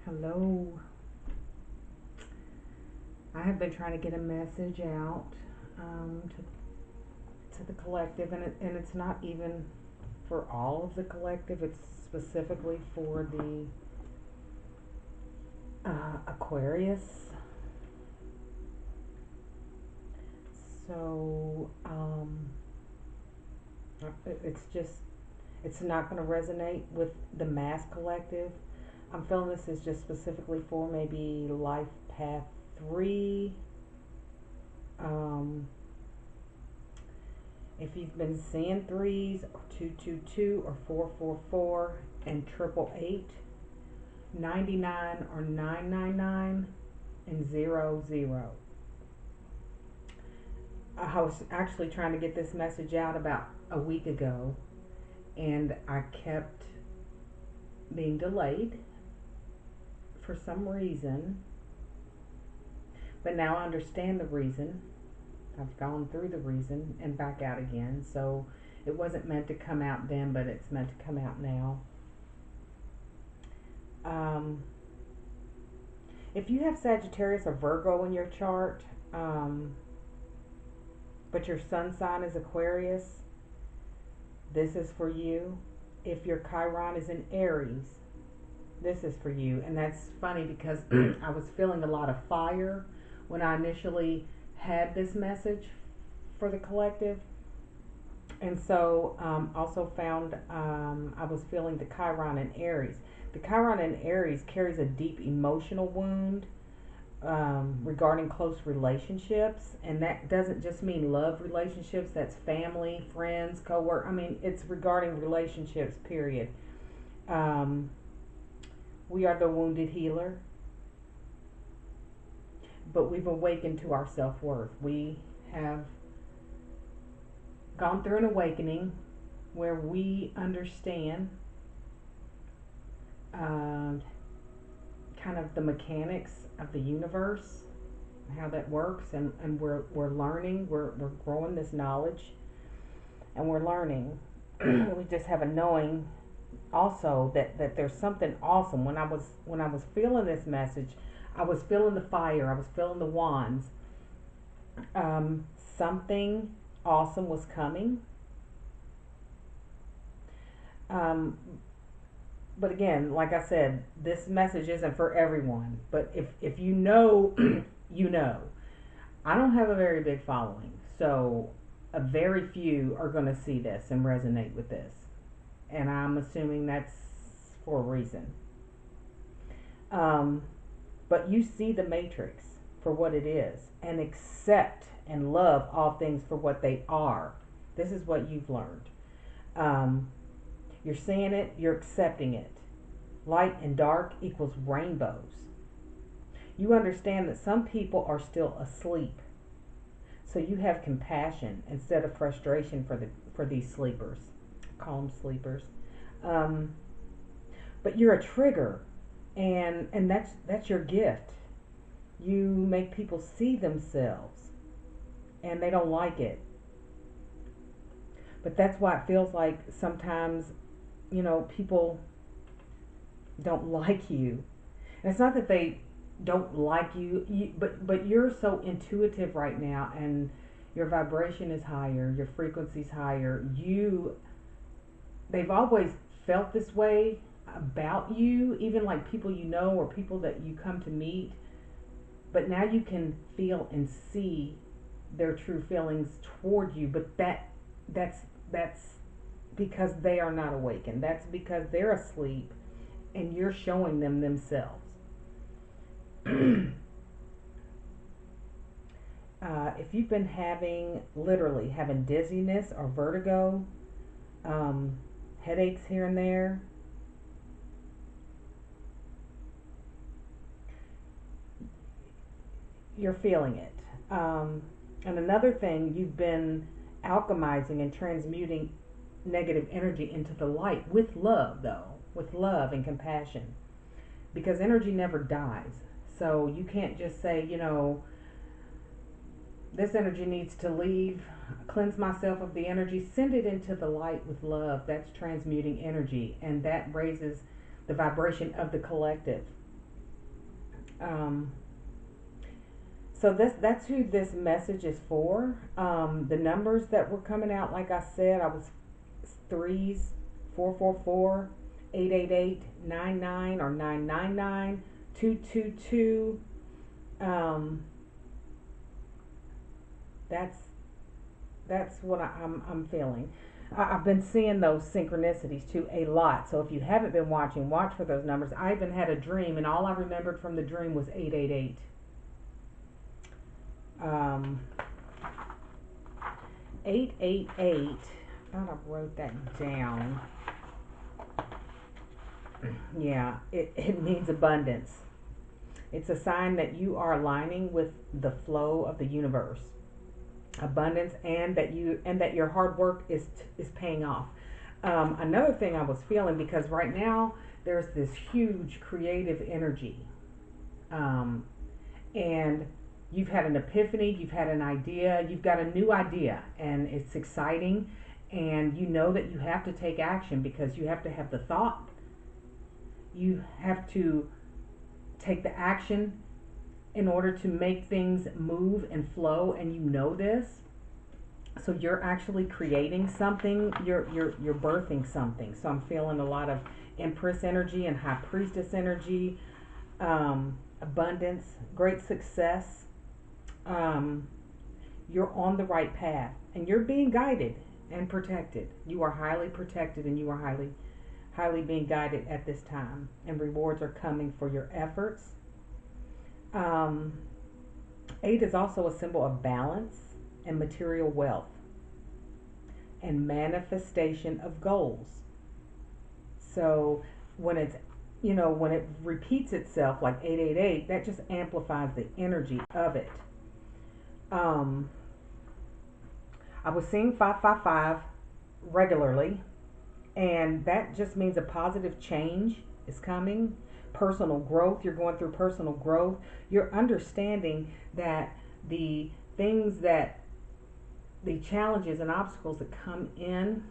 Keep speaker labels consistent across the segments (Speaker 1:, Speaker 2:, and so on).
Speaker 1: Hello. I have been trying to get a message out to the collective, and it's not even for all of the collective. It's specifically for the Aquarius. So it's not going to resonate with the mass collective. I'm feeling this is just specifically for maybe life path 3. If you've been seeing 3s or 222 or 444 and 888, 99 or 999 and 00. I was actually trying to get this message out about a week ago, and I kept being delayed for some reason, but now I understand the reason. I've gone through the reason and back out again, so it wasn't meant to come out then, but it's meant to come out now. If you have Sagittarius or Virgo in your chart, but your sun sign is Aquarius, this is for you. If your Chiron is in Aries, this is for you. And that's funny because I was feeling a lot of fire when I initially had this message for the collective. And so also found I was feeling the Chiron in Aries. The Chiron in Aries carries a deep emotional wound regarding close relationships, and that doesn't just mean love relationships. That's family, friends, co-work. I mean, it's regarding relationships, period. We are the wounded healer, but we've awakened to our self-worth. We have gone through an awakening where we understand kind of the mechanics of the universe, how that works, and we're learning, we're growing this knowledge, and we're learning. We just have a knowing also that there's something awesome. When I was feeling this message, I was feeling the fire, I was feeling the wands. Something awesome was coming. But again, like I said, this message isn't for everyone. But if you know, you know. I don't have a very big following, so a very few are going to see this and resonate with this. And I'm assuming that's for a reason. But you see the matrix for what it is and accept and love all things for what they are. This is what you've learned. You're seeing it, you're accepting it. Light and dark equals rainbows. You understand that some people are still asleep, so you have compassion instead of frustration for these sleepers. Call them sleepers. But you're a trigger, and that's your gift. You make people see themselves, and they don't like it. But that's why it feels like sometimes, people don't like you. And it's not that they don't like you, but you're so intuitive right now, and your vibration is higher, your frequency's higher. They've always felt this way about you, even like people you know or people that you come to meet. But now you can feel and see their true feelings toward you, but that's because they are not awakened. That's because they're asleep and you're showing them themselves. If you've been literally having dizziness or vertigo, headaches here and there, you're feeling it. And another thing, you've been alchemizing and transmuting negative energy into the light with love, though, with love and compassion, because energy never dies. So you can't just say, this energy needs to leave, cleanse myself of the energy, send it into the light with love. That's transmuting energy, and that raises the vibration of the collective. Um, so that's who this message is for. The numbers that were coming out, like I said, I was threes, 444, 888, 99 or 999, 222. That's what I'm feeling. I've been seeing those synchronicities too a lot. So if you haven't been watching, watch for those numbers. I even had a dream, and all I remembered from the dream was 888. 888. I thought I wrote that down. Yeah, it means abundance. It's a sign that you are aligning with the flow of the universe. Abundance, and that your hard work is paying off. Another thing I was feeling, because right now there's this huge creative energy, and you've had an epiphany, you've had an idea, you've got a new idea, and it's exciting, and you know that you have to take action because you have to have the thought, you have to take the action in order to make things move and flow, and you know this. So you're actually creating something, you're birthing something. So I'm feeling a lot of Empress energy and High Priestess energy, abundance, great success. You're on the right path, and you're being guided and protected. You are highly protected, and you are highly being guided at this time, and rewards are coming for your efforts. 8 is also a symbol of balance and material wealth and manifestation of goals. So when it's, when it repeats itself like 888, that just amplifies the energy of it. I was seeing 555 regularly, and that just means a positive change is coming. Personal growth, you're going through personal growth. You're understanding that the challenges and obstacles that come in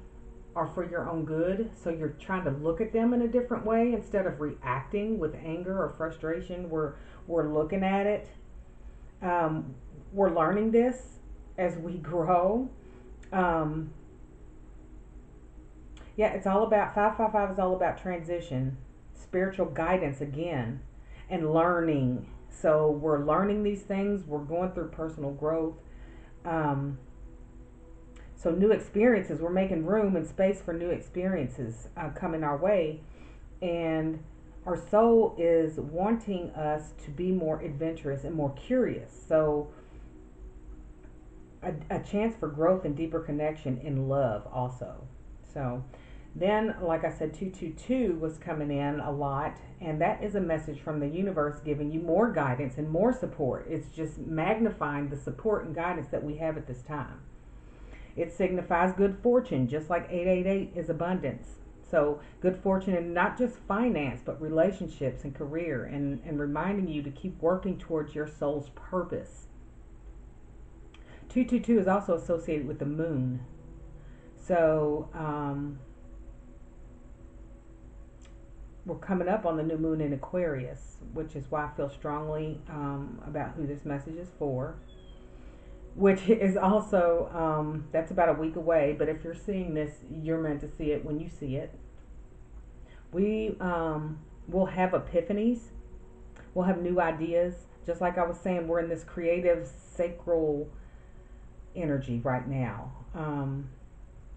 Speaker 1: are for your own good. So you're trying to look at them in a different way instead of reacting with anger or frustration. We're looking at it. We're learning this as we grow. It's all about 555 is all about transition, spiritual guidance again, and learning. So we're learning these things. We're going through personal growth. So new experiences, we're making room and space for new experiences coming our way. And our soul is wanting us to be more adventurous and more curious. So a chance for growth and deeper connection in love also. So then, like I said, 222 was coming in a lot, and that is a message from the universe giving you more guidance and more support. It's just magnifying the support and guidance that we have at this time. It signifies good fortune, just like 888 is abundance. So good fortune in not just finance, but relationships and career, and reminding you to keep working towards your soul's purpose. 222 is also associated with the moon. So we're coming up on the new moon in Aquarius, which is why I feel strongly about who this message is for. Which is also, that's about a week away, but if you're seeing this, you're meant to see it when you see it. We will have epiphanies. We'll have new ideas. Just like I was saying, we're in this creative, sacral energy right now.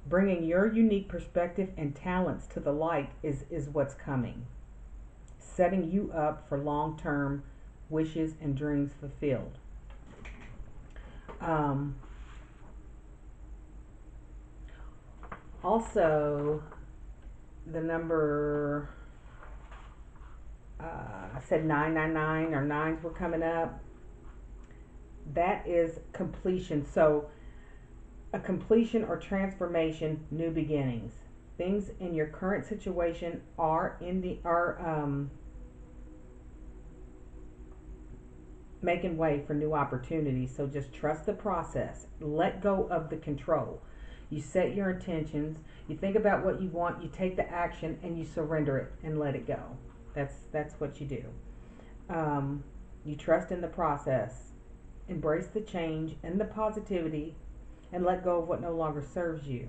Speaker 1: Bringing your unique perspective and talents to the light is what's coming. Setting you up for long-term wishes and dreams fulfilled. Also, the number, I said 999, or nines were coming up. That is completion. So a completion or transformation, new beginnings. Things in your current situation are making way for new opportunities. So just trust the process. Let go of the control. You set your intentions. You think about what you want. You take the action and you surrender it and let it go. That's what you do. You trust in the process. Embrace the change and the positivity and let go of what no longer serves you.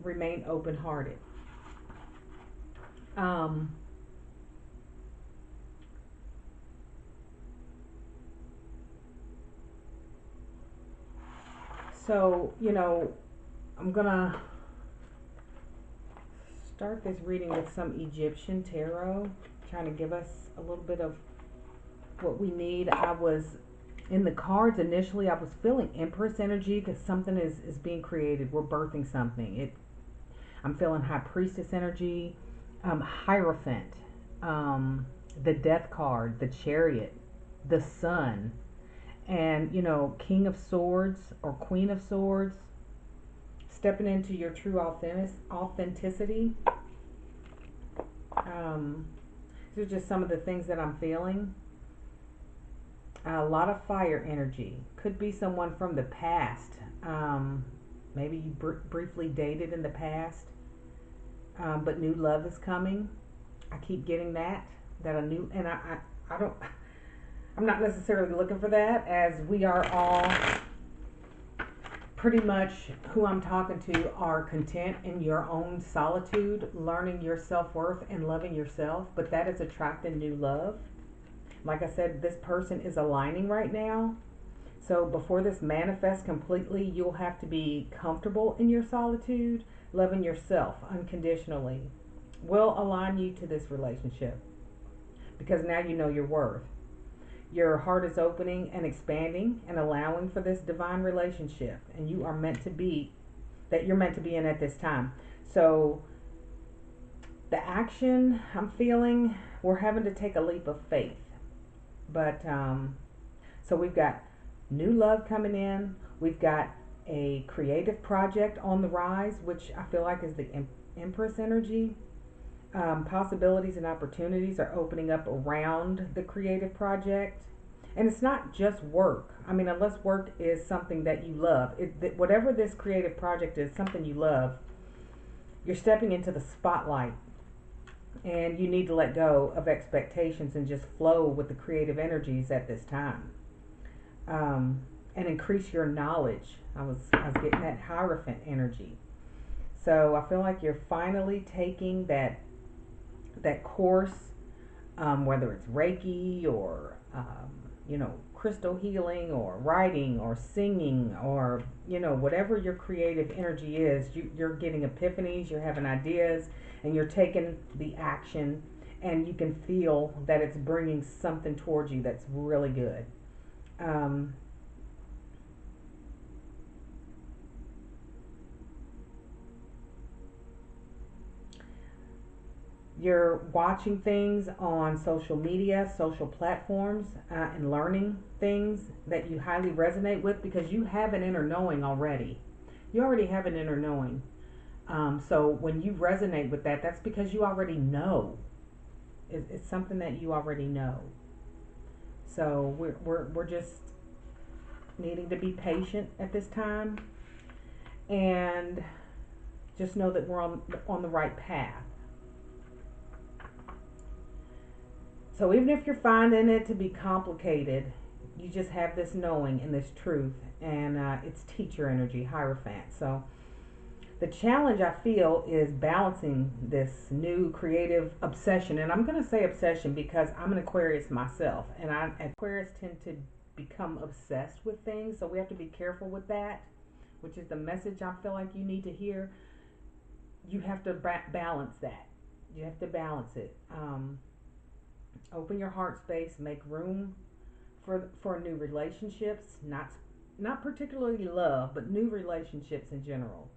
Speaker 1: Remain open-hearted. So, I'm going to start this reading with some Egyptian tarot, trying to give us a little bit of what we need. I was in the cards initially, I was feeling Empress energy because something is being created. We're birthing something. I'm feeling High Priestess energy, Hierophant, the Death card, the Chariot, the Sun, and King of Swords or Queen of Swords. Stepping into your true authenticity. These are just some of the things that I'm feeling. A lot of fire energy. Could be someone from the past. Maybe you briefly dated in the past, but new love is coming. I keep getting that a new, and I'm not necessarily looking for that, as we are all pretty much, who I'm talking to, are content in your own solitude, learning your self-worth and loving yourself, but that is attracting new love. Like I said, this person is aligning right now. So before this manifests completely, you'll have to be comfortable in your solitude, loving yourself unconditionally. Will align you to this relationship because now you know your worth. Your heart is opening and expanding and allowing for this divine relationship, and you are meant to be, that you're meant to be in at this time. So the action I'm feeling, we're having to take a leap of faith. But so we've got new love coming in. We've got a creative project on the rise, which I feel like is the Empress energy. Possibilities and opportunities are opening up around the creative project. And it's not just work. I mean, unless work is something that you love. Whatever this creative project is, something you love, you're stepping into the spotlight. And you need to let go of expectations and just flow with the creative energies at this time. And increase your knowledge. I was getting that Hierophant energy. So I feel like you're finally taking that course, whether it's Reiki or crystal healing or writing or singing or whatever your creative energy is. You're getting epiphanies, you're having ideas, and you're taking the action, and you can feel that it's bringing something towards you that's really good. You're watching things on social media, social platforms, and learning things that you highly resonate with because you have an inner knowing already. You already have an inner knowing. So when you resonate with that, that's because you already know. It's something that you already know. So we're just needing to be patient at this time, and just know that we're on the right path. So even if you're finding it to be complicated, you just have this knowing and this truth, and it's teacher energy, Hierophant. So the challenge I feel is balancing this new creative obsession, and I'm going to say obsession because I'm an Aquarius myself, and Aquarius tend to become obsessed with things, so we have to be careful with that, which is the message I feel like you need to hear. You have to balance that. You have to balance it. Open your heart space, make room for new relationships, not particularly love, but new relationships in general.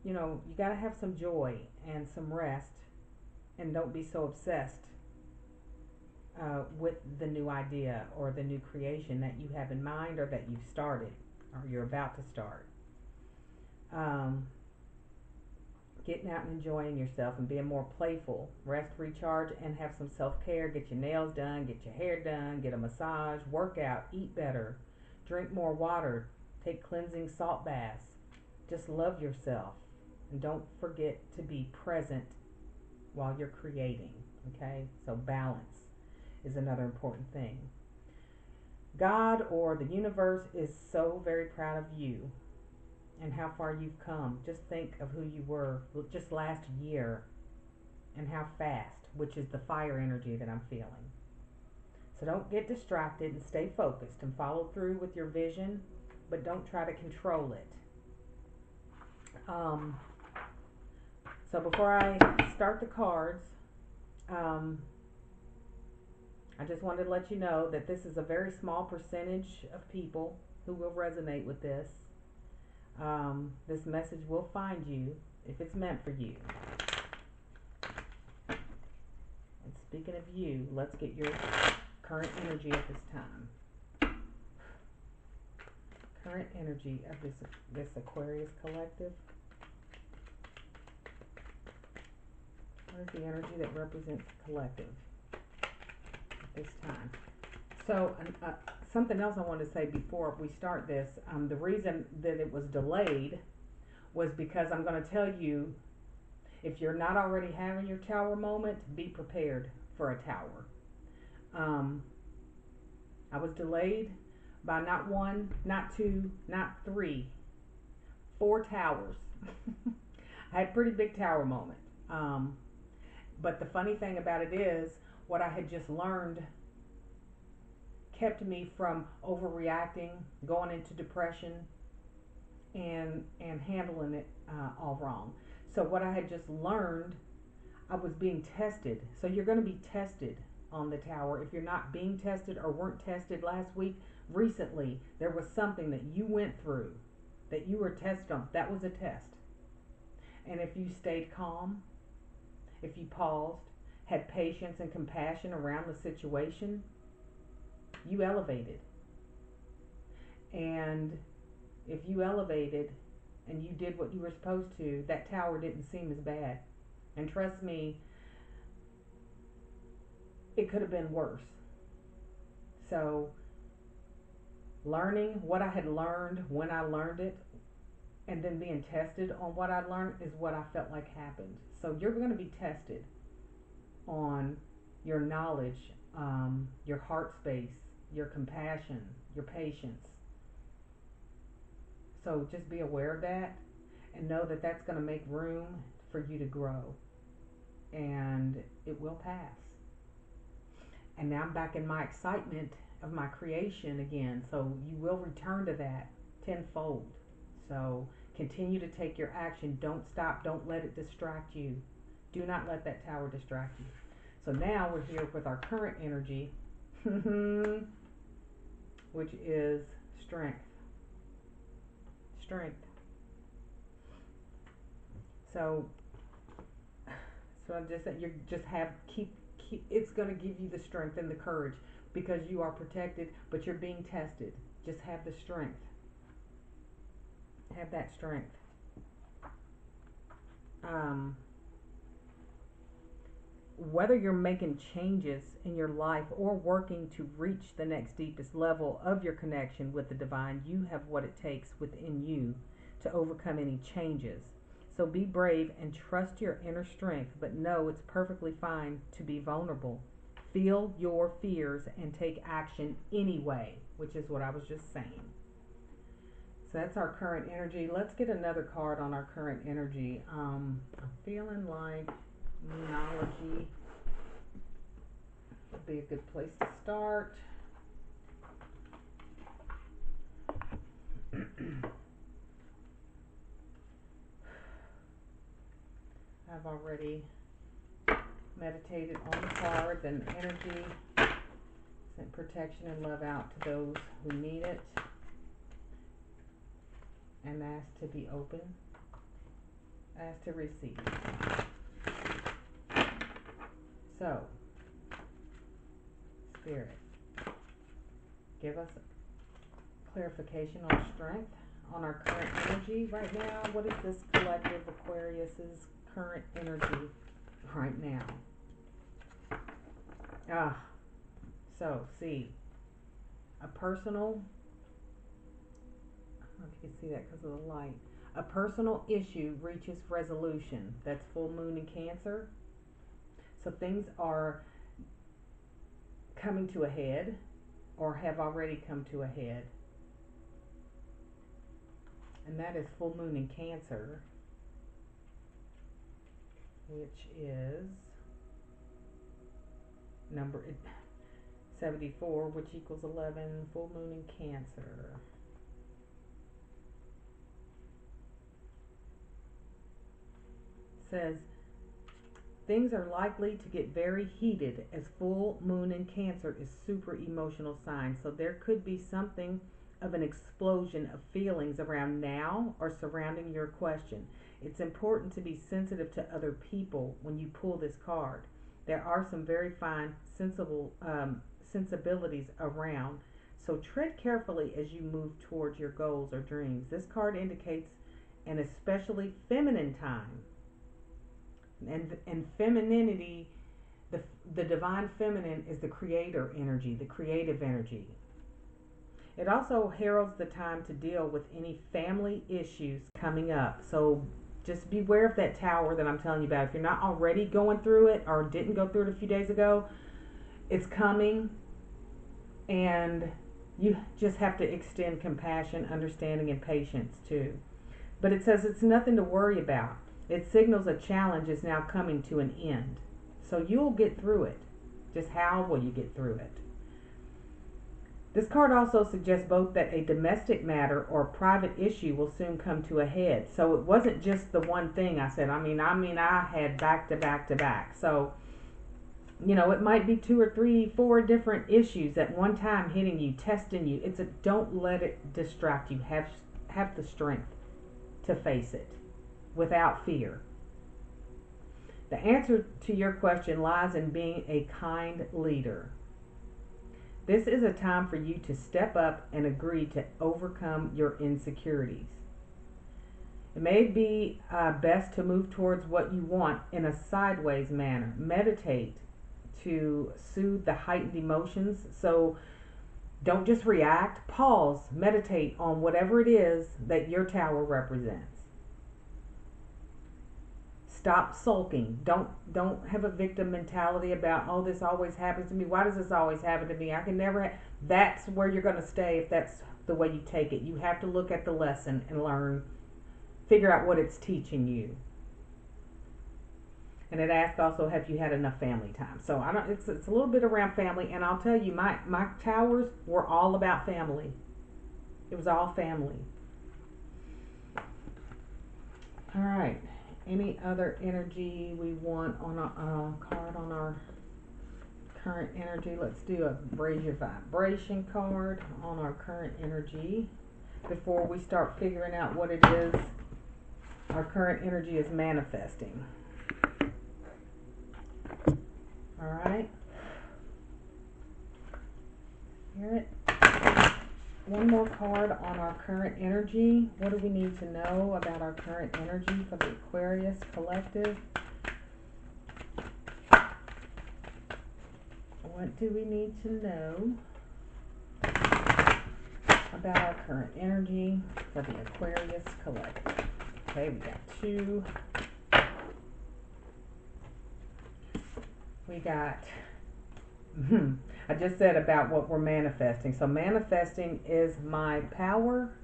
Speaker 1: You got to have some joy and some rest, and don't be so obsessed with the new idea or the new creation that you have in mind or that you've started or you're about to start. Getting out and enjoying yourself and being more playful. Rest, recharge, and have some self-care. Get your nails done, get your hair done, get a massage, work out, eat better, drink more water, take cleansing salt baths. Just love yourself, and don't forget to be present while you're creating. Okay, so balance is another important thing. God or the universe is so very proud of you and how far you've come. Just think of who you were just last year and how fast, which is the fire energy that I'm feeling. So don't get distracted and stay focused and follow through with your vision, but don't try to control it. So before I start the cards, I just wanted to let you know that this is a very small percentage of people who will resonate with this. This message will find you if it's meant for you. And speaking of you, let's get your current energy at this time. Current energy of this Aquarius collective. What is the energy that represents the collective at this time? So, something else I wanted to say before we start this. The reason that it was delayed was because I'm going to tell you, if you're not already having your tower moment, be prepared for a tower. I was delayed by not one, not two, not three, 4 towers. I had a pretty big tower moment. But the funny thing about it is, what I had just learned kept me from overreacting, going into depression, and handling it all wrong. So what I had just learned, I was being tested. So you're going to be tested on the tower. If you're not being tested or weren't tested last week, recently there was something that you went through that you were tested on. That was a test. And if you stayed calm, if you paused, had patience and compassion around the situation, you elevated. And if you elevated and you did what you were supposed to, that tower didn't seem as bad. And trust me, it could have been worse. So, learning what I had learned when I learned it, and then being tested on what I learned, is what I felt like happened. So you're going to be tested on your knowledge, your heart space, your compassion, your patience. So just be aware of that and know that that's going to make room for you to grow. And it will pass. And now I'm back in my excitement of my creation again. So you will return to that tenfold. So continue to take your action. Don't stop. Don't let it distract you. Do not let that tower distract you. So now we're here with our current energy, which is strength. Strength. So I just said, you just have keep. It's going to give you the strength and the courage because you are protected, but you're being tested. Just have the strength. Have that strength. Whether you're making changes in your life or working to reach the next deepest level of your connection with the divine, you have what it takes within you to overcome any changes. So be brave and trust your inner strength, but know it's perfectly fine to be vulnerable. Feel your fears and take action anyway, which is what I was just saying. So that's our current energy. Let's get another card on our current energy. I'm feeling like Moonology would be a good place to start. I've already meditated on the cards and the energy. Sent protection and love out to those who need it. And asked to be open. Asked to receive. So, Spirit, give us clarification on strength, on our current energy right now. What is this collective Aquarius's current energy right now? So see, a personal, I don't know if you can see that because of the light. A personal issue reaches resolution. That's full moon in Cancer. So things are coming to a head or have already come to a head. And that is full moon in Cancer, which is number 74, which equals 11, full moon in Cancer. It says, things are likely to get very heated as full moon in Cancer is super emotional sign. So there could be something of an explosion of feelings around now or surrounding your question. It's important to be sensitive to other people when you pull this card. There are some very fine sensibilities around, so tread carefully as you move towards your goals or dreams. This card indicates an especially feminine time, and femininity, the divine feminine is the creator energy, the creative energy. It also heralds the time to deal with any family issues coming up. So just beware of that tower that I'm telling you about. If you're not already going through it or didn't go through it a few days ago, it's coming, and you just have to extend compassion, understanding, and patience too. But it says it's nothing to worry about. It signals a challenge is now coming to an end. So you'll get through it. Just how will you get through it? This card also suggests both that a domestic matter or private issue will soon come to a head. So it wasn't just the one thing I said. I had back to back to back. So, it might be 2 or 3, 4 different issues at one time hitting you, testing you. Don't let it distract you. Have the strength to face it without fear. The answer to your question lies in being a kind leader. This is a time for you to step up and agree to overcome your insecurities. It may be best to move towards what you want in a sideways manner. Meditate to soothe the heightened emotions. So don't just react. Pause. Meditate on whatever it is that your tower represents. Stop sulking. Don't have a victim mentality about, oh, this always happens to me. Why does this always happen to me? I can never. That's where you're going to stay if that's the way you take it. You have to look at the lesson and learn, figure out what it's teaching you. And it asks also, have you had enough family time? So it's a little bit around family, and I'll tell you, my towers were all about family. It was all family. All right. Any other energy we want on a card on our current energy? Let's do a raise your vibration card on our current energy before we start figuring out what it is our current energy is manifesting. All right. Hear it? One more card on our current energy. What do we need to know about our current energy for the Aquarius collective? What do we need to know about our current energy for the Aquarius collective? Okay, we got 2. We got I just said about what we're manifesting. So manifesting is my power,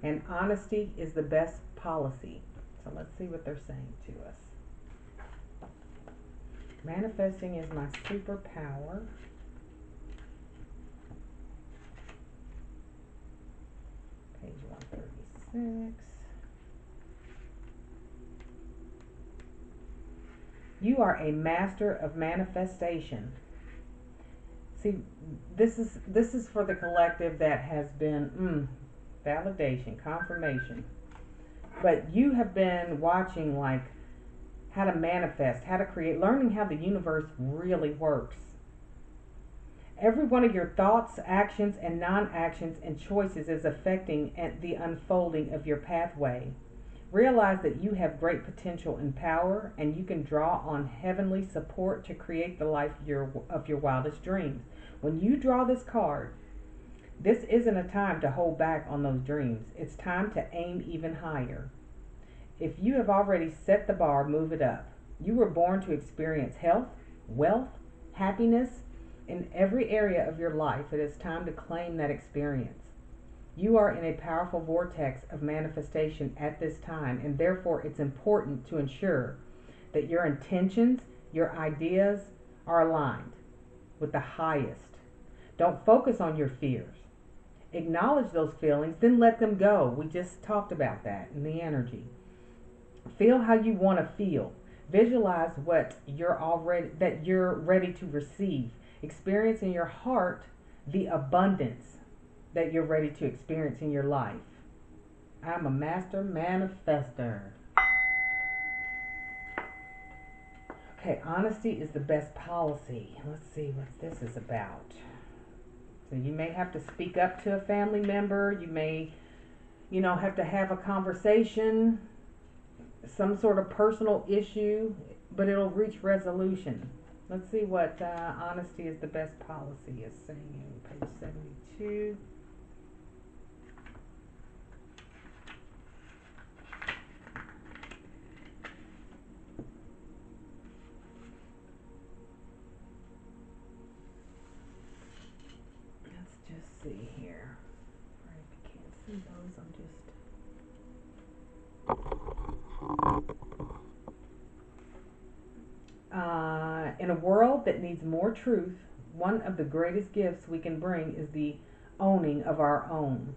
Speaker 1: and honesty is the best policy. So let's see what they're saying to us. Manifesting is my superpower. Page 136. You are a master of manifestation. See, this is for the collective that has been validation, confirmation. But you have been watching like how to manifest, how to create, learning how the universe really works. Every one of your thoughts, actions, and non-actions and choices is affecting the unfolding of your pathway. Realize that you have great potential and power, and you can draw on heavenly support to create the life of your wildest dreams. When you draw this card, this isn't a time to hold back on those dreams. It's time to aim even higher. If you have already set the bar, move it up. You were born to experience health, wealth, happiness in every area of your life. It is time to claim that experience. You are in a powerful vortex of manifestation at this time, and therefore it's important to ensure that your intentions, your ideas are aligned with the highest. Don't focus on your fears. Acknowledge those feelings, then let them go. We just talked about that in the energy. Feel how you want to feel. Visualize what you're ready to receive. Experience in your heart the abundance that you're ready to experience in your life. I'm a master manifester. Okay, honesty is the best policy. Let's see what this is about. So you may have to speak up to a family member. You may, have to have a conversation, some sort of personal issue, but it'll reach resolution. Let's see what honesty is the best policy is saying. Page 72. Let's just see here. Right, if you can't see those, I'm just... in a world that needs more truth, one of the greatest gifts we can bring is the owning of our own.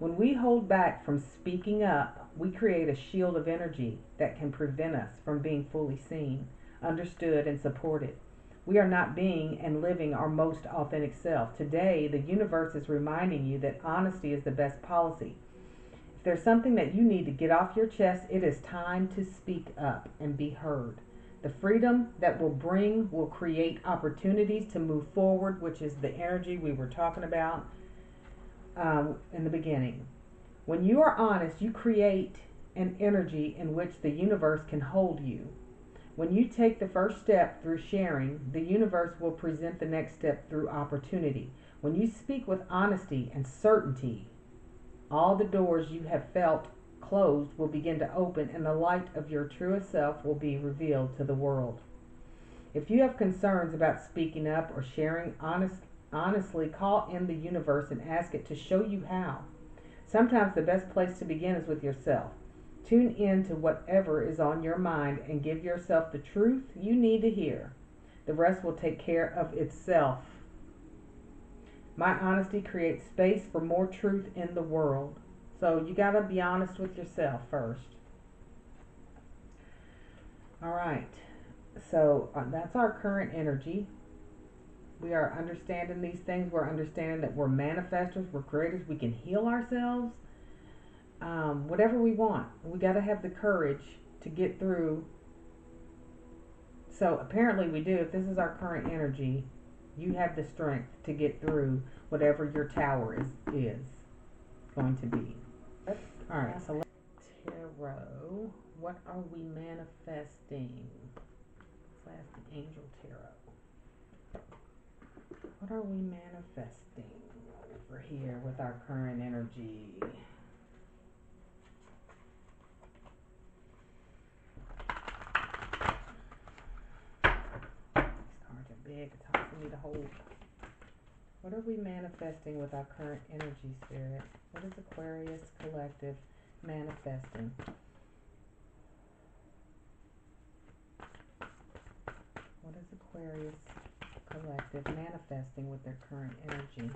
Speaker 1: When we hold back from speaking up, we create a shield of energy that can prevent us from being fully seen, understood, and supported. We are not being and living our most authentic self. Today, the universe is reminding you that honesty is the best policy. If there's something that you need to get off your chest, it is time to speak up and be heard. The freedom that will create opportunities to move forward, which is the energy we were talking about in the beginning. When you are honest, you create an energy in which the universe can hold you. When you take the first step through sharing, the universe will present the next step through opportunity. When you speak with honesty and certainty, all the doors you have felt closed will begin to open, and the light of your truest self will be revealed to the world. If you have concerns about speaking up or sharing honestly, call in the universe and ask it to show you how. Sometimes the best place to begin is with yourself. Tune in to whatever is on your mind and give yourself the truth you need to hear. The rest will take care of itself. My honesty creates space for more truth in the world. So you got to be honest with yourself first. All right. So that's our current energy. We are understanding these things. We're understanding that we're manifestors. We're creators. We can heal ourselves. Whatever we want. We got to have the courage to get through. So apparently we do. If this is our current energy, you have the strength to get through whatever your tower is going to be. All right, so let's tarot. What are we manifesting? Let's ask the angel tarot. What are we manifesting over here with our current energy? These cards are big. It's hard for me to hold. What are we manifesting with our current energy, Spirit? What is Aquarius Collective manifesting? What is Aquarius Collective manifesting with their current energy?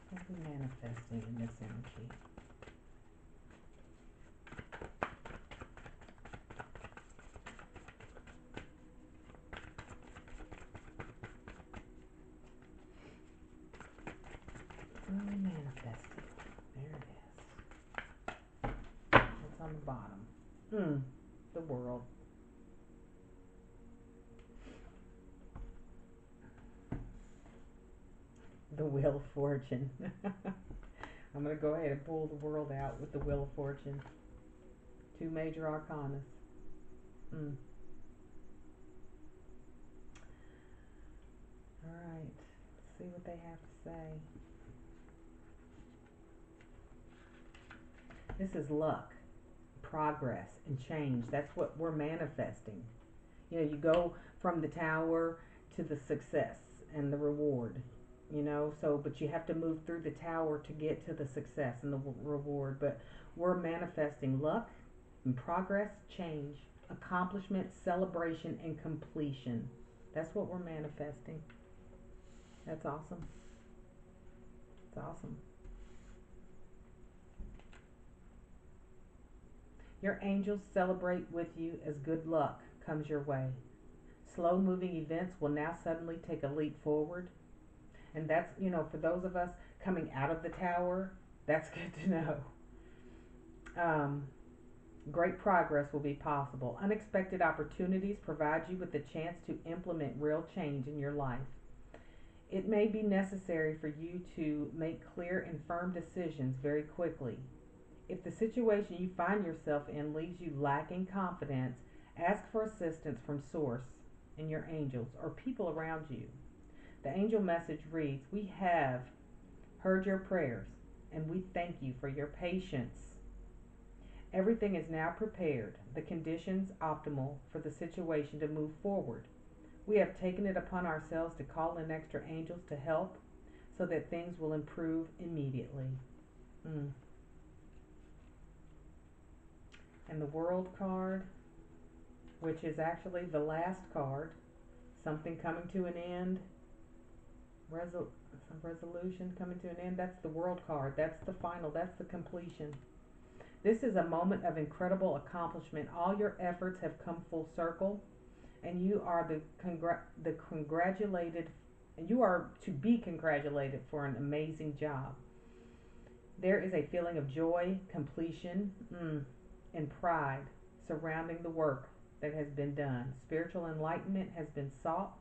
Speaker 1: What are we manifesting in this energy? Manifesting. There it is. What's on the bottom? The world. The Wheel of Fortune. I'm going to go ahead and pull the world out with the Wheel of Fortune. 2 major arcanas. Alright. Let's see what they have to say. This is luck, progress, and change. That's what we're manifesting. You know, you go from the tower to the success and the reward. You know, so but you have to move through the tower to get to the success and the reward. But we're manifesting luck and progress, change, accomplishment, celebration, and completion. That's what we're manifesting. That's awesome. It's awesome. Your angels celebrate with you as good luck comes your way. Slow moving events will now suddenly take a leap forward. And that's, you know, for those of us coming out of the tower, that's good to know. Great progress will be possible. Unexpected opportunities provide you with the chance to implement real change in your life. It may be necessary for you to make clear and firm decisions very quickly. If the situation you find yourself in leaves you lacking confidence, ask for assistance from Source and your angels or people around you. The angel message reads, "We have heard your prayers and we thank you for your patience. Everything is now prepared, the conditions optimal for the situation to move forward. We have taken it upon ourselves to call in extra angels to help so that things will improve immediately." And the World card, which is actually the last card, something coming to an end, some resolution coming to an end. That's the World card. That's the final. That's the completion. This is a moment of incredible accomplishment. All your efforts have come full circle, and you are the congratulated, and you are to be congratulated for an amazing job. There is a feeling of joy, completion, and pride surrounding the work that has been done. Spiritual enlightenment has been sought,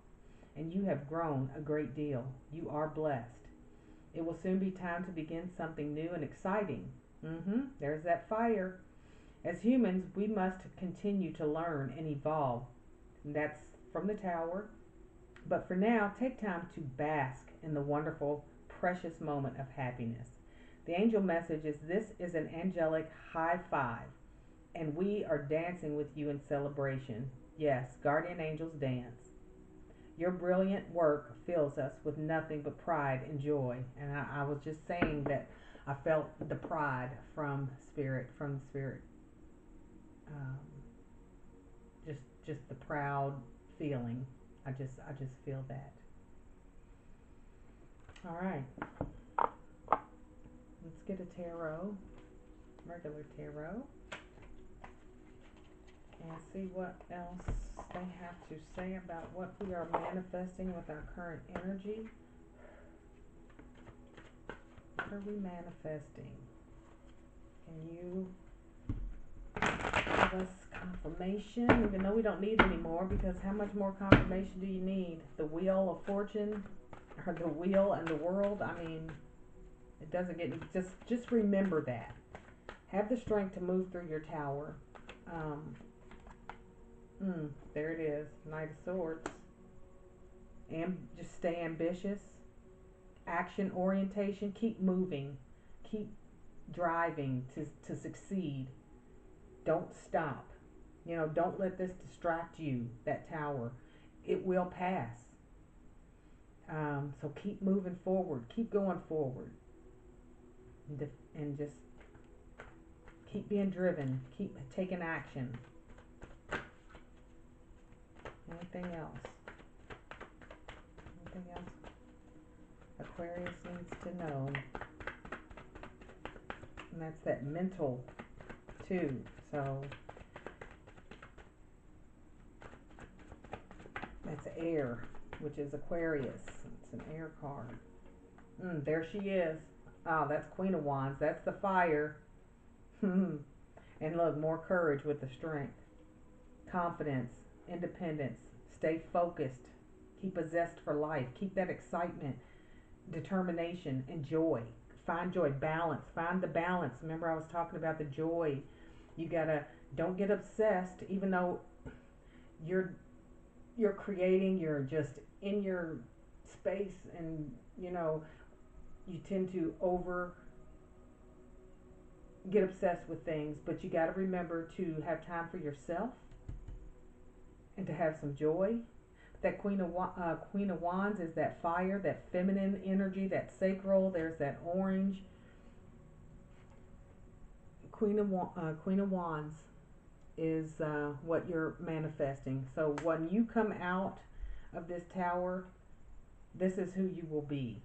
Speaker 1: and you have grown a great deal. You are blessed. It will soon be time to begin something new and exciting. There's that fire. As humans, we must continue to learn and evolve. And that's from the tower. But for now, take time to bask in the wonderful, precious moment of happiness. The angel message is, this is an angelic high five, and we are dancing with you in celebration. Yes, guardian angels dance. Your brilliant work fills us with nothing but pride and joy. And I was just saying that I felt the pride from spirit, just the proud feeling. I just feel that. All right, let's get a tarot, regular tarot, and see what else they have to say about what we are manifesting with our current energy. What are we manifesting? Can you give us confirmation? Even though we don't need any more, because how much more confirmation do you need? The Wheel of Fortune, or the Wheel and the World? I mean, it doesn't get, just remember that. Have the strength to move through your tower. There it is, Knight of Swords. And just stay ambitious. Action orientation. Keep moving. Keep driving to succeed. Don't stop. You know, don't let this distract you, that tower. It will pass. So keep moving forward. Keep going forward. And just keep being driven. Keep taking action. Anything else? Anything else Aquarius needs to know? And that's that mental too. So that's air, which is Aquarius. It's an air card. There she is. Oh, that's Queen of Wands. That's the fire. And look, more courage with the strength. Confidence, independence. Stay focused. Keep a zest for life. Keep that excitement, determination, and joy. Find joy, balance. Find the balance. Remember, I was talking about the joy. You gotta, don't get obsessed, even though you're creating, you're just in your space, and you know, you tend to get obsessed with things, but you got to remember to have time for yourself and to have some joy. That Queen of Wands is that fire, that feminine energy, that sacral. There's that orange. Queen of Wands is what you're manifesting. So when you come out of this tower, this is who you will be.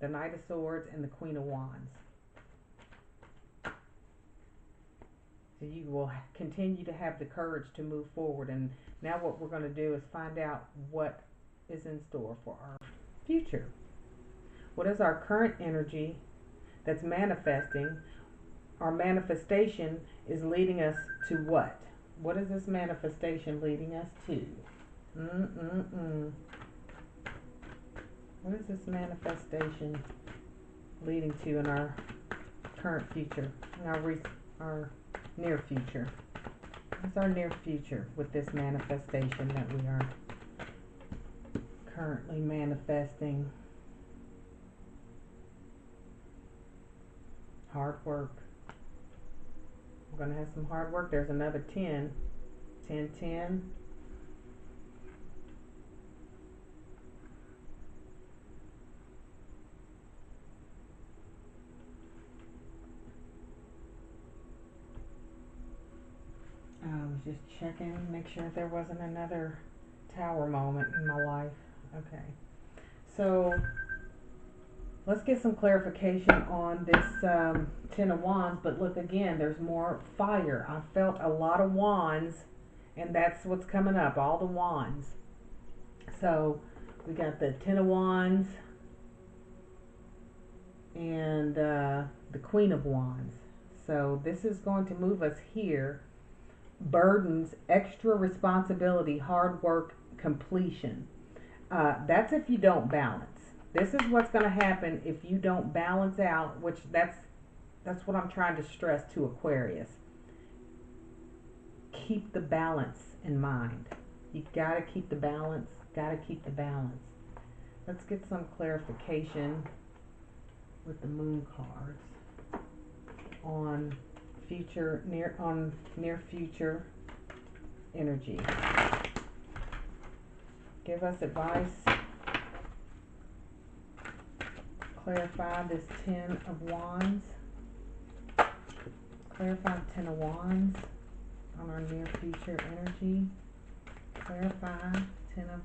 Speaker 1: The Knight of Swords and the Queen of Wands. So you will continue to have the courage to move forward. And now what we're going to do is find out what is in store for our future. What is our current energy that's manifesting? Our manifestation is leading us to what? What is this manifestation leading us to? What is this manifestation leading to in our current future, in our near future? What's our near future with this manifestation that we are currently manifesting? Hard work. We're going to have some hard work. There's another 10. 10, 10. I was just checking, make sure there wasn't another tower moment in my life. Okay. So let's get some clarification on this Ten of Wands. But look, again, there's more fire. I felt a lot of wands, and that's what's coming up, all the wands. So we got the Ten of Wands and the Queen of Wands. So this is going to move us here. Burdens, extra responsibility, hard work, completion. That's if you don't balance. This is what's going to happen if you don't balance out, which that's what I'm trying to stress to Aquarius. Keep the balance in mind. You got to keep the balance, got to keep the balance. Let's get some clarification with the moon cards on near future energy. Give us advice. Clarify this Ten of Wands. Clarify Ten of Wands on our near future energy. Clarify Ten of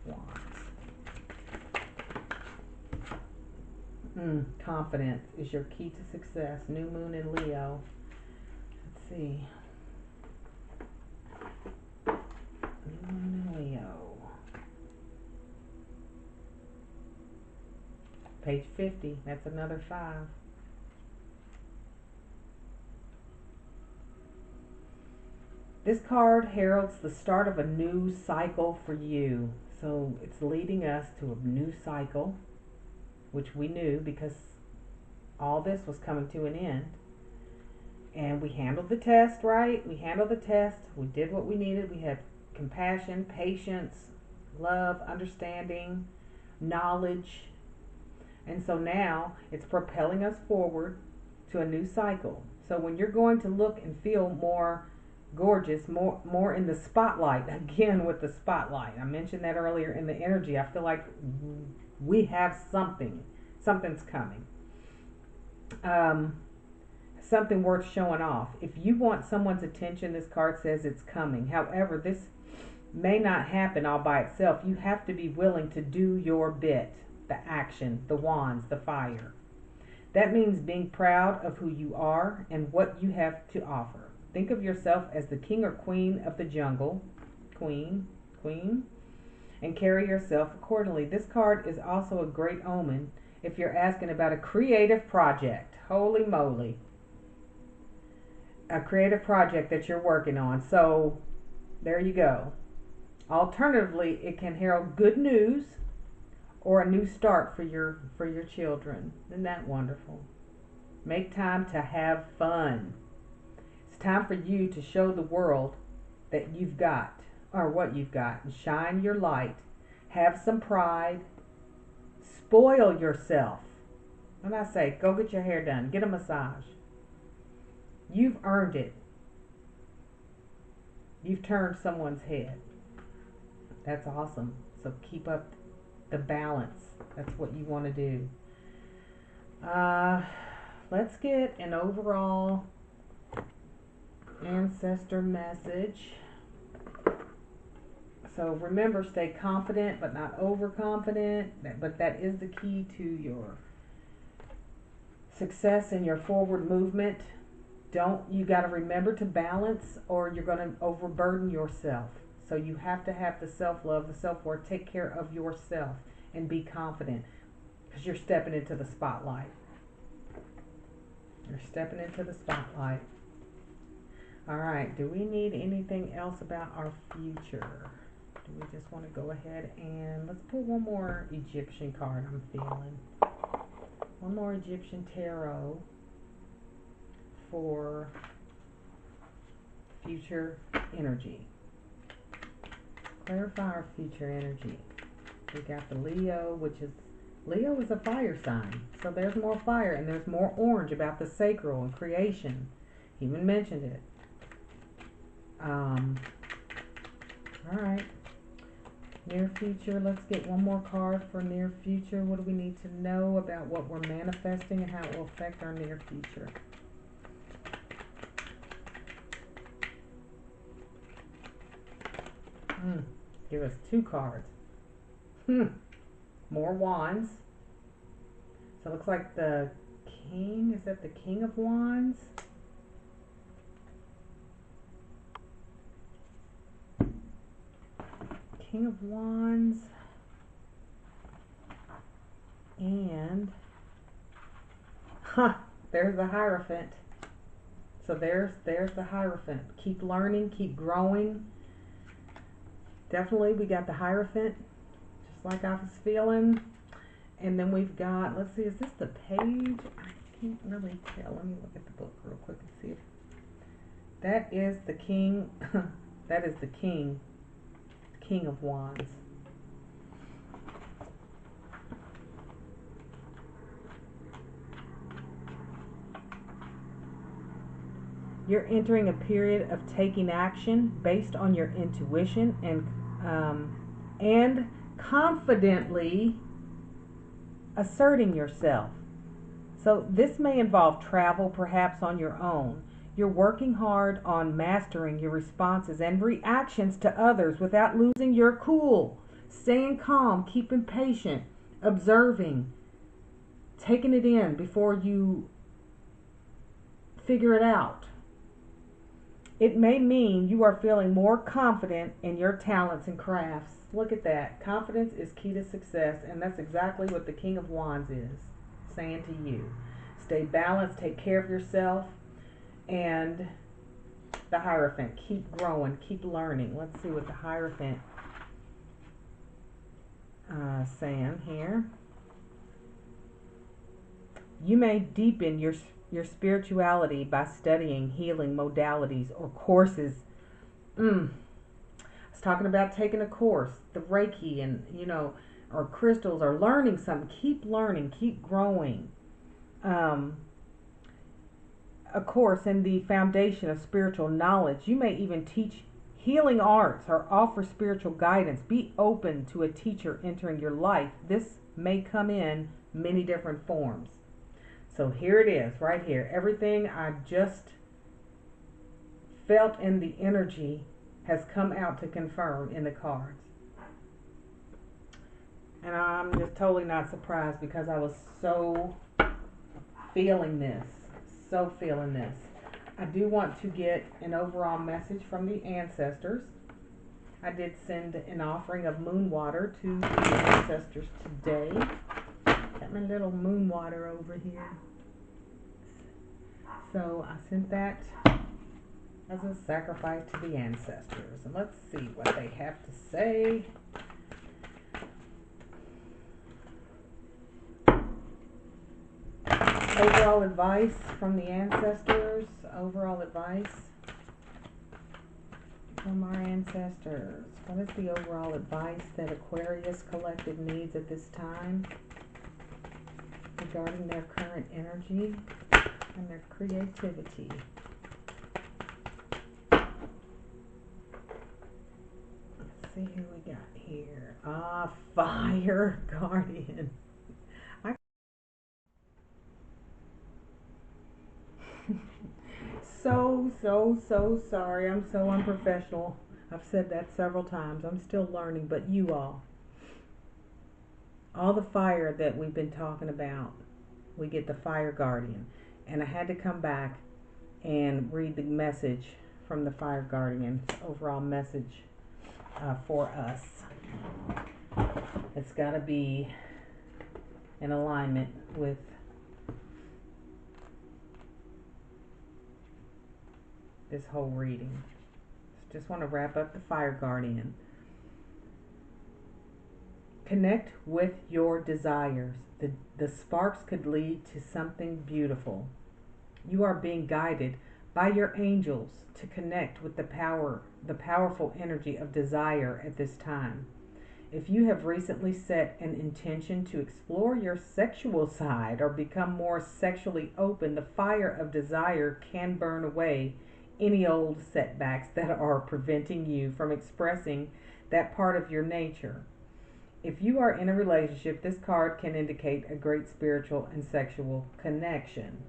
Speaker 1: Wands. Confidence is your key to success. New moon in Leo. Let's see. New moon in Leo. Page 50. That's another 5. This card heralds the start of a new cycle for you. So it's leading us to a new cycle, which we knew because all this was coming to an end. And we handled the test, right? We handled the test. We did what we needed. We had compassion, patience, love, understanding, knowledge. And so now it's propelling us forward to a new cycle. So when you're going to look and feel more gorgeous, more in the spotlight, again with the spotlight. I mentioned that earlier in the energy. I feel like we have something's coming. Something worth showing off. If you want someone's attention, this card says it's coming. However, this may not happen all by itself. You have to be willing to do your bit. The action, the wands, the fire. That means being proud of who you are and what you have to offer. Think of yourself as the king or queen of the jungle. Queen, and carry yourself accordingly. This card is also a great omen if you're asking about a creative project. Holy moly. A creative project that you're working on. So there you go. Alternatively, it can herald good news or a new start for your children. Isn't that wonderful? Make time to have fun. It's time for you to show the world that you've got, or what you've got, and shine your light. Have some pride. Spoil yourself. When I say, go get your hair done, get a massage. You've earned it. You've turned someone's head. That's awesome. So keep up the balance. That's what you want to do. Let's get an overall ancestor message. So remember, stay confident but not overconfident. But that is the key to your success in your forward movement. You got to remember to balance, or you're going to overburden yourself. So you have to have the self-love, the self-worth, take care of yourself and be confident, because you're stepping into the spotlight. You're stepping into the spotlight. All right, do we need anything else about our future? Do we just want to go ahead and let's pull one more Egyptian card I'm feeling. One more Egyptian tarot for future energy. Clarify our future energy. We got the Leo, Leo is a fire sign. So there's more fire and there's more orange about the sacral and creation. He even mentioned it. Alright. Near future. Let's get one more card for near future. What do we need to know about what we're manifesting and how it will affect our near future? Give us 2 cards. More wands. So it looks like the king, is that the King of Wands? King of Wands. And there's the Hierophant. So there's the Hierophant. Keep learning, keep growing. Definitely we got the Hierophant, just like I was feeling. And then we've got, let's see, is this the page? I can't really tell. Let me look at the book real quick and see if that is the king. That is the king of Wands. You're entering a period of taking action based on your intuition and confidently asserting yourself. So this may involve travel, perhaps on your own. You're working hard on mastering your responses and reactions to others without losing your cool. Staying calm, keeping patient, observing, taking it in before you figure it out. It may mean you are feeling more confident in your talents and crafts. Look at that. Confidence is key to success, and that's exactly what the King of Wands is saying to you. Stay balanced, take care of yourself, and the Hierophant. Keep growing, keep learning. Let's see what the Hierophant saying here. You may deepen your spirituality by studying healing modalities or courses. I was talking about taking a course, the Reiki, and or crystals, or learning something. Keep learning, keep growing. A course in the foundation of spiritual knowledge. You may even teach healing arts or offer spiritual guidance. Be open to a teacher entering your life. This may come in many different forms. So here it is, right here. Everything I just felt in the energy has come out to confirm in the cards. And I'm just totally not surprised, because I was so feeling this. So feeling this. I do want to get an overall message from the ancestors. I did send an offering of moon water to the ancestors today. Got my little moon water over here. So I sent that as a sacrifice to the ancestors. And let's see what they have to say. Overall advice from the ancestors. Overall advice from our ancestors. What is the overall advice that Aquarius collective needs at this time regarding their current energy and their creativity? see who we got here. Fire Guardian. So sorry. I'm so unprofessional. I've said that several times. I'm still learning, but you all the fire that we've been talking about, we get the Fire Guardian. And I had to come back and read the message from the Fire Guardian, overall message for us. It's got to be in alignment with this whole reading. Just want to wrap up the Fire Guardian. Connect with your desires. The sparks could lead to something beautiful. You are being guided by your angels to connect with the powerful energy of desire at this time. If you have recently set an intention to explore your sexual side or become more sexually open, the fire of desire can burn away any old setbacks that are preventing you from expressing that part of your nature. If you are in a relationship, this card can indicate a great spiritual and sexual connection.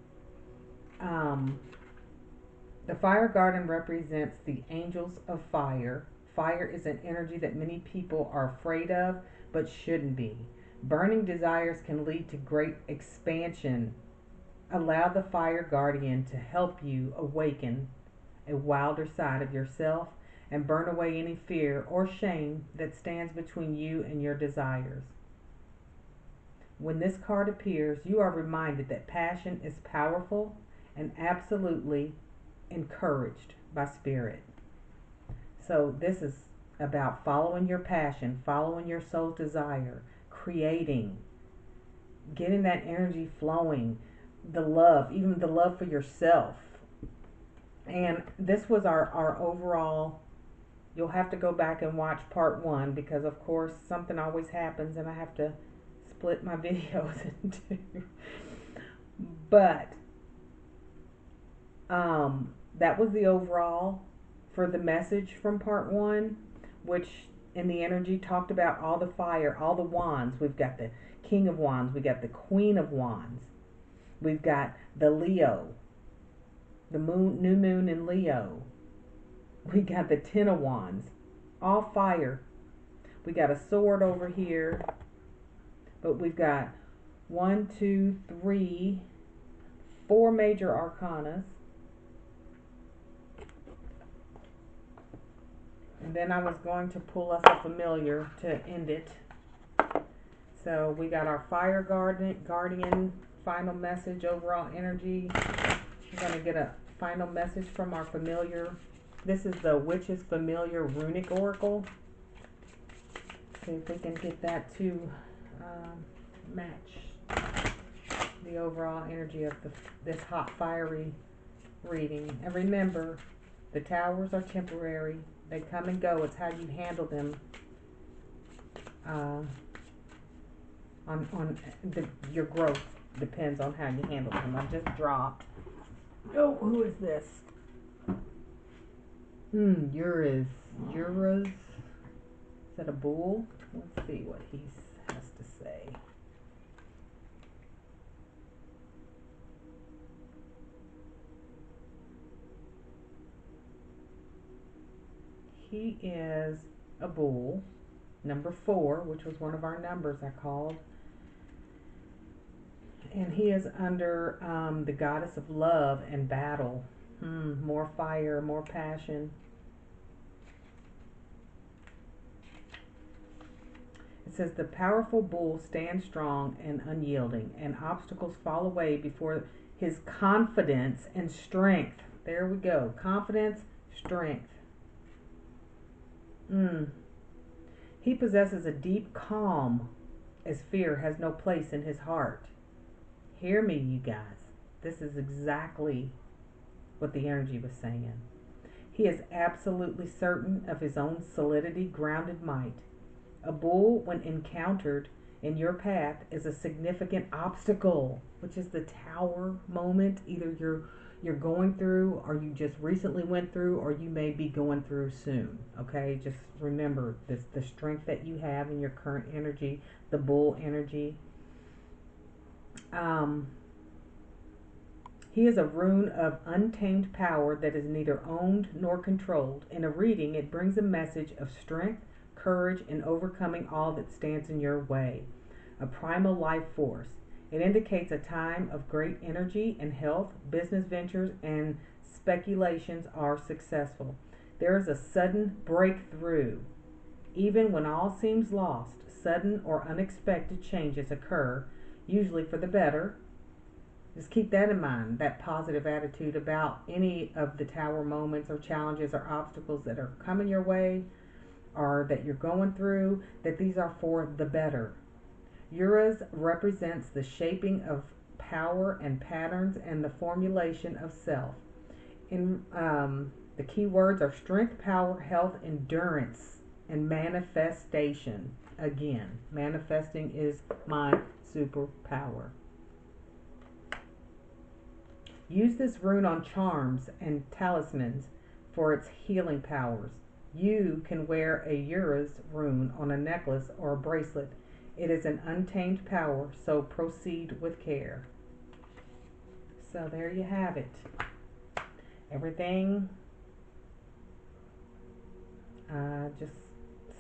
Speaker 1: The Fire Guardian represents the angels of fire. Fire is an energy that many people are afraid of, but shouldn't be. Burning desires can lead to great expansion. Allow the Fire Guardian to help you awaken a wilder side of yourself and burn away any fear or shame that stands between you and your desires. When this card appears, you are reminded that passion is powerful and absolutely encouraged by Spirit. So this is about following your passion, following your soul's desire, creating, getting that energy flowing, the love, even the love for yourself. And this was our overall. You'll have to go back and watch part 1 because, of course, something always happens and I have to split my videos in two. But that was the overall for the message from part 1, which in the energy talked about all the fire, all the wands. We've got the King of Wands, we got the Queen of Wands, we've got the Leo, the new moon in Leo. We got the Ten of Wands, all fire. We got a sword over here, but we've got 1, 2, 3, 4 major arcanas. And then I was going to pull us a familiar to end it. So we got our Fire Guardian final message, overall energy. We're going to get a final message from our familiar. This is the Witch's Familiar Runic Oracle. See if we can get that to match the overall energy of this hot, fiery reading. And remember, the towers are temporary. They come and go. It's how you handle them. Your growth depends on how you handle them. I just dropped. Oh, who is this? Ura's. Is that a bull? Let's see what he has to say. He is a bull, number 4, which was one of our numbers I called. And he is under the goddess of love and battle. More fire, more passion. It says the powerful bull stands strong and unyielding, and obstacles fall away before his confidence and strength. There we go. Confidence, strength. He possesses a deep calm, as fear has no place in his heart. Hear me, you guys. This is exactly what the energy was saying. He is absolutely certain of his own solidity, grounded might. A bull, when encountered in your path, is a significant obstacle, which is the tower moment. Either you're going through, or you just recently went through, or you may be going through soon. Okay, just remember this: the strength that you have in your current energy, the bull energy. He is a rune of untamed power that is neither owned nor controlled. In a reading, it brings a message of strength, courage, and overcoming all that stands in your way. A primal life force. It indicates a time of great energy and health. Business ventures and speculations are successful. There is a sudden breakthrough. Even when all seems lost, sudden or unexpected changes occur, usually for the better. Just keep that in mind, that positive attitude about any of the tower moments or challenges or obstacles that are coming your way or that you're going through, that these are for the better. Uranus represents the shaping of power and patterns and the formulation of self. In the key words are strength, power, health, endurance, and manifestation. Again, manifesting is my superpower. Use this rune on charms and talismans for its healing powers. You can wear a Uranus rune on a necklace or a bracelet. It is an untamed power, so proceed with care. So there you have it. Everything, just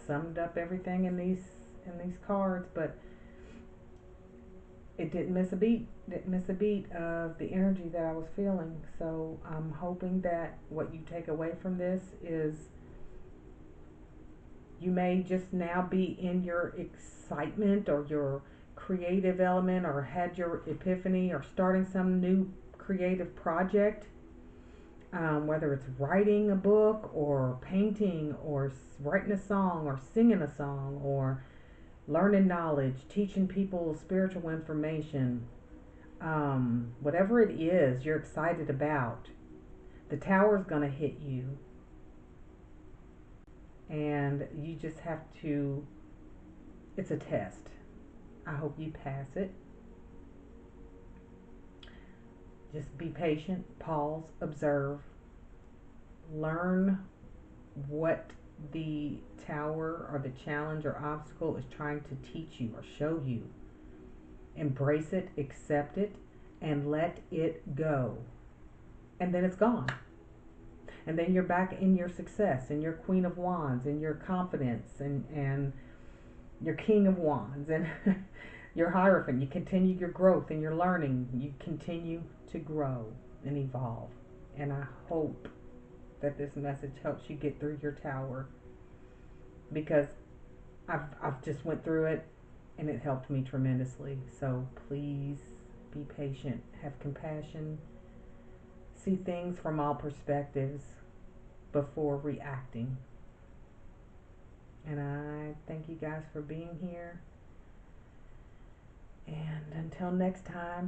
Speaker 1: summed up everything in these cards, but it didn't miss a beat. Didn't miss a beat of the energy that I was feeling. So I'm hoping that what you take away from this is you may just now be in your excitement or your creative element, or had your epiphany, or starting some new creative project, whether it's writing a book or painting or writing a song or singing a song or learning knowledge, teaching people spiritual information, whatever it is you're excited about, the tower's going to hit you. And you just have to, it's a test. I hope you pass it. Just be patient, pause, observe, learn what the tower or the challenge or obstacle is trying to teach you or show you. Embrace it, accept it, and let it go. And then it's gone. And then you're back in your success, and your Queen of Wands, and your confidence, and your King of Wands, and your Hierophant. You continue your growth and your learning. You continue to grow and evolve. And I hope that this message helps you get through your tower, because I've just went through it and it helped me tremendously. So please be patient, have compassion, see things from all perspectives before reacting. And I thank you guys for being here. And until next time,